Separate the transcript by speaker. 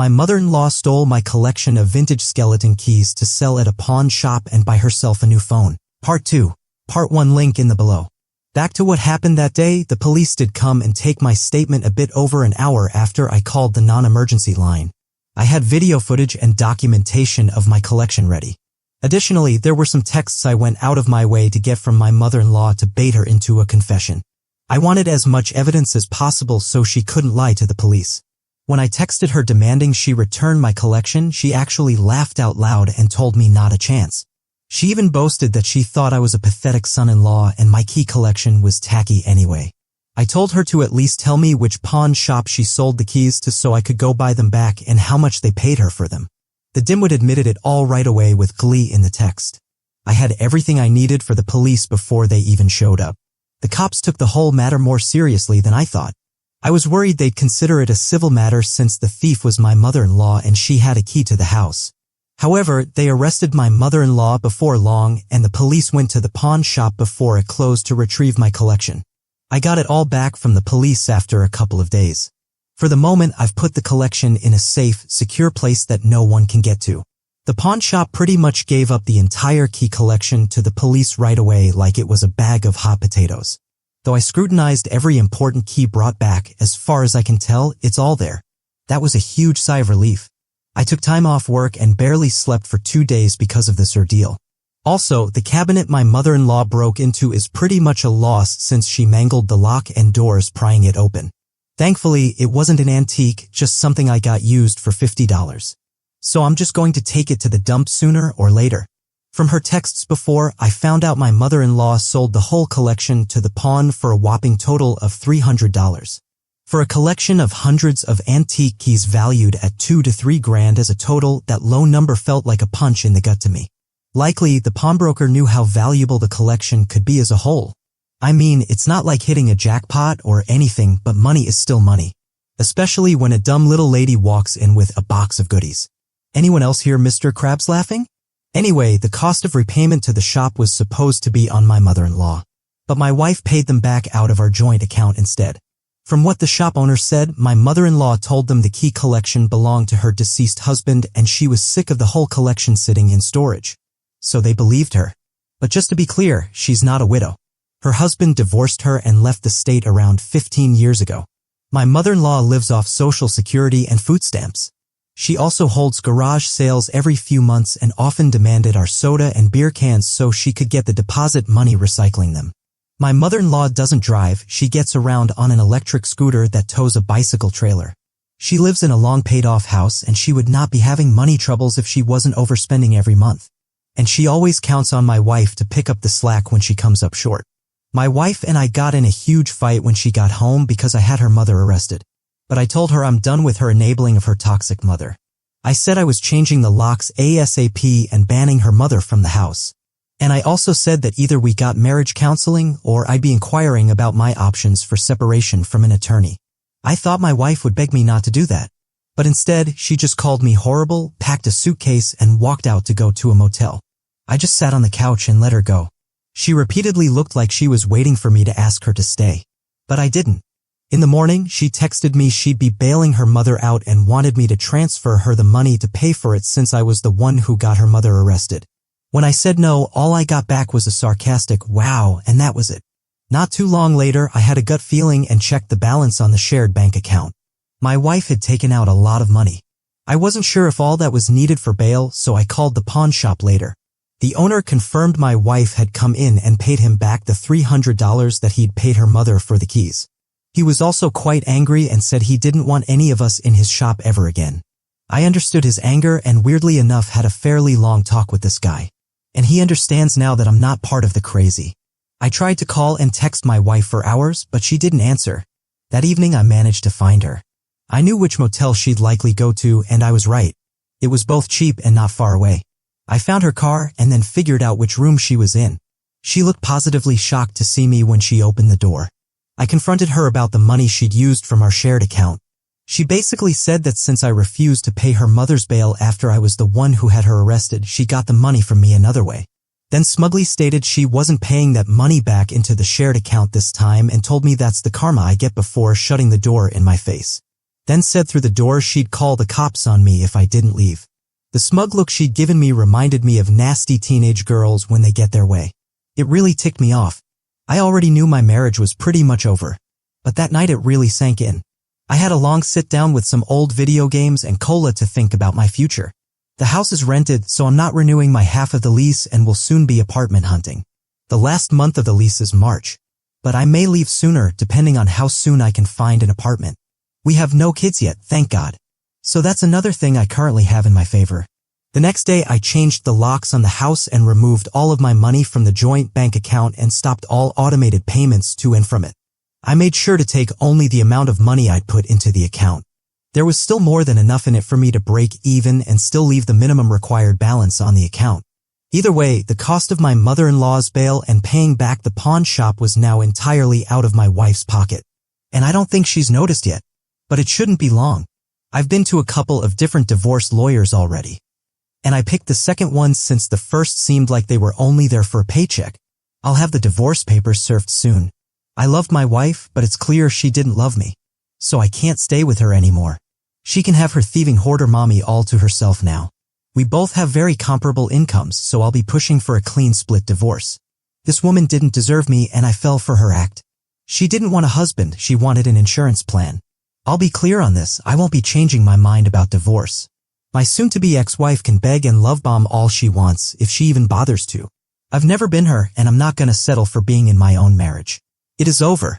Speaker 1: My mother-in-law stole my collection of vintage skeleton keys to sell at a pawn shop and buy herself a new phone. Part 2. Part 1 link in the below. Back to what happened that day, the police did come and take my statement a bit over an hour after I called the non-emergency line. I had video footage and documentation of my collection ready. Additionally, there were some texts I went out of my way to get from my mother-in-law to bait her into a confession. I wanted as much evidence as possible so she couldn't lie to the police. When I texted her demanding she return my collection, she actually laughed out loud and told me not a chance. She even boasted that she thought I was a pathetic son-in-law and my key collection was tacky anyway. I told her to at least tell me which pawn shop she sold the keys to so I could go buy them back and how much they paid her for them. The dimwit admitted it all right away with glee in the text. I had everything I needed for the police before they even showed up. The cops took the whole matter more seriously than I thought. I was worried they'd consider it a civil matter since the thief was my mother-in-law and she had a key to the house. However, they arrested my mother-in-law before long and the police went to the pawn shop before it closed to retrieve my collection. I got it all back from the police after a couple of days. For the moment, I've put the collection in a safe, secure place that no one can get to. The pawn shop pretty much gave up the entire key collection to the police right away like it was a bag of hot potatoes. Though I scrutinized every important key brought back, as far as I can tell, it's all there. That was a huge sigh of relief. I took time off work and barely slept for 2 days because of this ordeal. Also, the cabinet my mother-in-law broke into is pretty much a loss since she mangled the lock and doors prying it open. Thankfully, it wasn't an antique, just something I got used for $50. So I'm just going to take it to the dump sooner or later. From her texts before, I found out my mother-in-law sold the whole collection to the pawn for a whopping total of $300. For a collection of hundreds of antique keys valued at $2 to $3 grand as a total, that low number felt like a punch in the gut to me. Likely, the pawnbroker knew how valuable the collection could be as a whole. I mean, it's not like hitting a jackpot or anything, but money is still money. Especially when a dumb little lady walks in with a box of goodies. Anyone else hear Mr. Krabs laughing? Anyway, the cost of repayment to the shop was supposed to be on my mother-in-law. But my wife paid them back out of our joint account instead. From what the shop owner said, my mother-in-law told them the key collection belonged to her deceased husband and she was sick of the whole collection sitting in storage. So they believed her. But just to be clear, she's not a widow. Her husband divorced her and left the state around 15 years ago. My mother-in-law lives off Social Security and food stamps. She also holds garage sales every few months and often demanded our soda and beer cans so she could get the deposit money recycling them. My mother-in-law doesn't drive, she gets around on an electric scooter that tows a bicycle trailer. She lives in a long paid-off house and she would not be having money troubles if she wasn't overspending every month. And she always counts on my wife to pick up the slack when she comes up short. My wife and I got in a huge fight when she got home because I had her mother arrested. But I told her I'm done with her enabling of her toxic mother. I said I was changing the locks ASAP and banning her mother from the house. And I also said that either we got marriage counseling or I'd be inquiring about my options for separation from an attorney. I thought my wife would beg me not to do that. But instead, she just called me horrible, packed a suitcase, and walked out to go to a motel. I just sat on the couch and let her go. She repeatedly looked like she was waiting for me to ask her to stay. But I didn't. In the morning, she texted me she'd be bailing her mother out and wanted me to transfer her the money to pay for it since I was the one who got her mother arrested. When I said no, all I got back was a sarcastic wow, and that was it. Not too long later, I had a gut feeling and checked the balance on the shared bank account. My wife had taken out a lot of money. I wasn't sure if all that was needed for bail, so I called the pawn shop later. The owner confirmed my wife had come in and paid him back the $300 that he'd paid her mother for the keys. He was also quite angry and said he didn't want any of us in his shop ever again. I understood his anger and weirdly enough had a fairly long talk with this guy. And he understands now that I'm not part of the crazy. I tried to call and text my wife for hours, but she didn't answer. That evening I managed to find her. I knew which motel she'd likely go to and I was right. It was both cheap and not far away. I found her car and then figured out which room she was in. She looked positively shocked to see me when she opened the door. I confronted her about the money she'd used from our shared account. She basically said that since I refused to pay her mother's bail after I was the one who had her arrested, she got the money from me another way. Then smugly stated she wasn't paying that money back into the shared account this time and told me that's the karma I get before shutting the door in my face. then said through the door she'd call the cops on me if I didn't leave. The smug look she'd given me reminded me of nasty teenage girls when they get their way. It really ticked me off. I already knew my marriage was pretty much over. But that night it really sank in. I had a long sit-down with some old video games and cola to think about my future. The house is rented, so I'm not renewing my half of the lease and will soon be apartment hunting. The last month of the lease is March. But I may leave sooner depending on how soon I can find an apartment. We have no kids yet, thank God. So that's another thing I currently have in my favor. The next day I changed the locks on the house and removed all of my money from the joint bank account and stopped all automated payments to and from it. I made sure to take only the amount of money I'd put into the account. There was still more than enough in it for me to break even and still leave the minimum required balance on the account. Either way, the cost of my mother-in-law's bail and paying back the pawn shop was now entirely out of my wife's pocket. And I don't think she's noticed yet. But it shouldn't be long. I've been to a couple of different divorce lawyers already. And I picked the second one since the first seemed like they were only there for a paycheck. I'll have the divorce papers served soon. I loved my wife, but it's clear she didn't love me. So I can't stay with her anymore. She can have her thieving hoarder mommy all to herself now. We both have very comparable incomes, so I'll be pushing for a clean split divorce. This woman didn't deserve me and I fell for her act. She didn't want a husband, she wanted an insurance plan. I'll be clear on this, I won't be changing my mind about divorce. My soon-to-be ex-wife can beg and love bomb all she wants if she even bothers to. I've never been her and I'm not gonna settle for being in my own marriage. It is over.